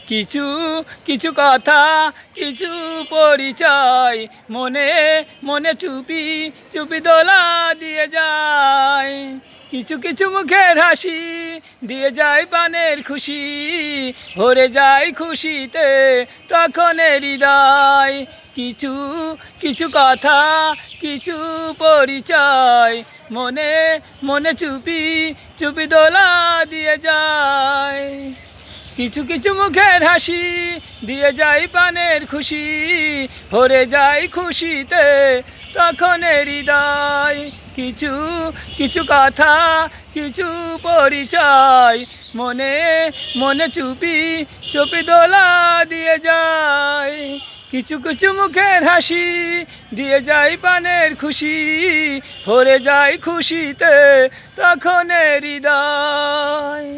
কিছু কিছু কথা কিছু পরিচয় মনে মনে চুপি চুপি দোলা দিয়ে যায়। কিছু কিছু মুখের হাসি দিয়ে যায় প্রাণের খুশি, ভরে যায় খুশিতে তখন হৃদয়। কিছু কিছু কথা কিছু পরিচয় মনে মনে চুপি চুপি দোলা দিয়ে যায়। কিছু কিছু মুখের হাসি দিয়ে যায় প্রাণের খুশি, ভরে যায় খুশিতে তখন হৃদয়। কিছু কিছু কথা কিছু পরিচয় মনে মনে চুপি চুপি দোলা দিয়ে যায়। কিছু কিছু মুখের হাসি দিয়ে যায় প্রাণের খুশি, ভরে যায় খুশিতে তখন হৃদয়।